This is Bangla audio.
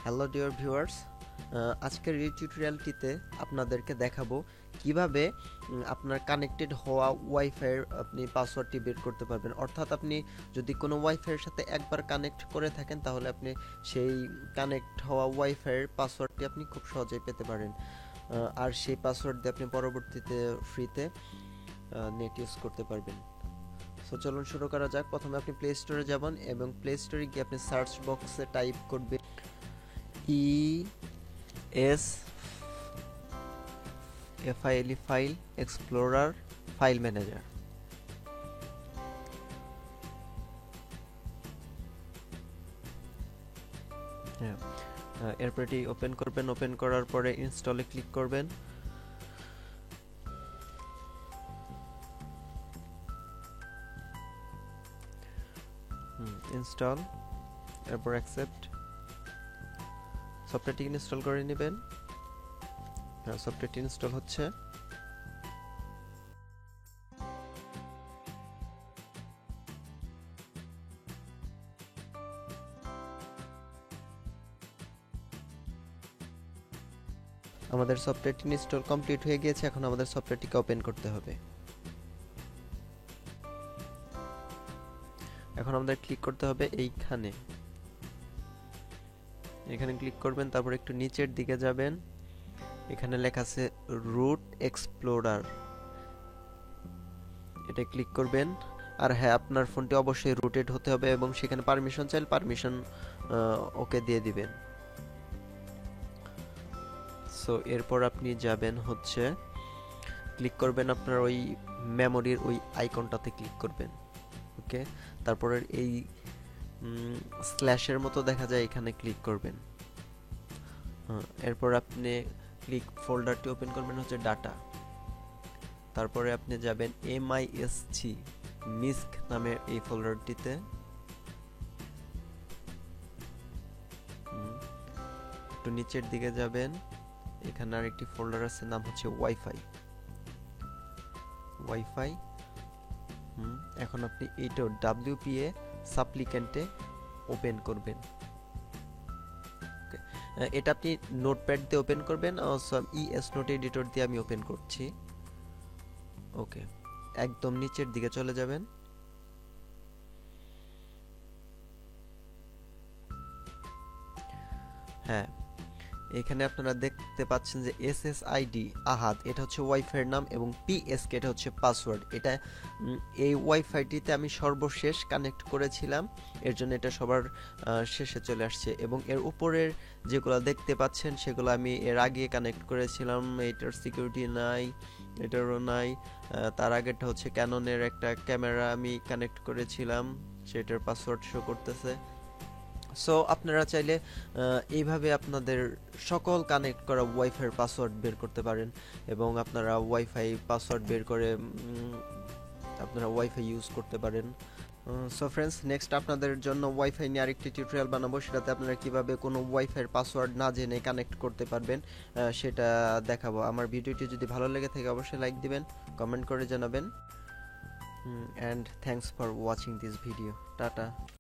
হ্যালো ডিয়ার ভিউয়ার্স, আজকের এই টিউটোরিয়ালটিতে আপনাদেরকে দেখাবো কিভাবে আপনার কানেক্টেড হওয়া ওয়াইফাইয়ের আপনি পাসওয়ার্ডটি বের করতে পারবেন। অর্থাৎ আপনি যদি কোনো ওয়াইফাইয়ের সাথে একবার কানেক্ট করে থাকেন তাহলে আপনি সেই কানেক্ট হওয়া ওয়াইফাইয়ের পাসওয়ার্ডটি আপনি খুব সহজেই পেতে পারেন। আর সেই পাসওয়ার্ড দিয়ে আপনি পরবর্তীতে ফ্রিতে নেট ইউজ করতে পারবেন। সো চলুন শুরু করা যাক। প্রথমে আপনি প্লে স্টোরে যাবেন এবং প্লে স্টোরে গিয়ে আপনি সার্চ বক্সে টাইপ করবেন ESFILE file explorer file manager. এরপর এটি ওপেন করবেন। ওপেন করার পরে ইনস্টলে ক্লিক করবেন। ইনস্টল, এরপর অ্যাকসেপ্ট। সফটওয়্যারটি ইনস্টল করে নেবেন। সফটওয়্যারটি ইনস্টল হচ্ছে। আমাদের সফটওয়্যারটি ইনস্টল কমপ্লিট হয়ে গিয়েছে। এখন আমাদের সফটওয়্যারটিকে ওপেন করতে হবে। এখন আমাদের ক্লিক করতে হবে এখানে ক্লিক করবেন। তারপর একটু নিচের দিকে যাবেন, এখানে লেখা আছে রুট এক্সপ্লোরার, এটা ক্লিক করবেন। আর হ্যাঁ, আপনার ফোনটি অবশ্যই রুটেড হতে হবে এবং সেখানে পারমিশন চাইলে পারমিশন ওকে দিয়ে দিবেন। সো এরপর আপনি যাবেন হচ্ছে ক্লিক করবেন আপনার ওই মেমোরির ওই আইকনটাতে ক্লিক করবেন। ওকে, তারপরে এই স্ল্যাশের মতো দেখা যায়, এখানে ক্লিক করবেন। এরপর আপনি ফোল্ডারটি ওপেন করবেন হচ্ছে ডাটা। তারপরে আপনি যাবেন MISC নামের এই ফোল্ডারটিতে। একটু নিচের দিকে যাবেন, এখানে আরেকটি ফোল্ডার আছে, নাম হচ্ছে ওয়াইফাই। এখন আপনি এইটা WPA সাপ্লিক্যান্টে ওপেন করবেন। এটা আপনি নোটপ্যাড দিয়ে ওপেন করবেন, ES নোট এডিটর দিয়ে আমি ওপেন করছি। ওকে, একদম নিচের দিকে চলে যাবেন। হ্যাঁ, এখানে আপনারা দেখতে পাচ্ছেন যে SSID আহাদ, এটা হচ্ছে ওয়াইফাইয়ের নাম, এবং PSK এটা হচ্ছে পাসওয়ার্ড। এটা এই ওয়াইফাইটিতে আমি সর্বশেষ কানেক্ট করেছিলাম, এর জন্য এটা সবার শেষে চলে আসছে। এবং এর উপরের যেগুলো দেখতে পাচ্ছেন সেগুলো আমি এর আগে কানেক্ট করেছিলাম, এটার সিকিউরিটি নাই, এটারও নাই। তার আগেরটা হচ্ছে ক্যাননের একটা ক্যামেরা আমি কানেক্ট করেছিলাম, সেটার পাসওয়ার্ড শো করতেছে। সো আপনারা চাইলে এইভাবে আপনাদের সকল কানেক্ট করা ওয়াইফাইয়ের পাসওয়ার্ড বের করতে পারেন এবং আপনারা ওয়াইফাই পাসওয়ার্ড বের করে আপনারা ওয়াইফাই ইউজ করতে পারেন। সো ফ্রেন্ডস, নেক্সট আপনাদের জন্য ওয়াইফাই নিয়ে আরেকটি টিউটোরিয়াল বানাবো, সেটাতে আপনারা কিভাবে কোনো ওয়াইফাইয়ের পাসওয়ার্ড না জেনে কানেক্ট করতে পারবেন সেটা দেখাবো। আমার ভিডিওটি যদি ভালো লেগে থাকে অবশ্যই লাইক দিবেন, কমেন্ট করে জানাবেন, and thanks for watching this video. Tata.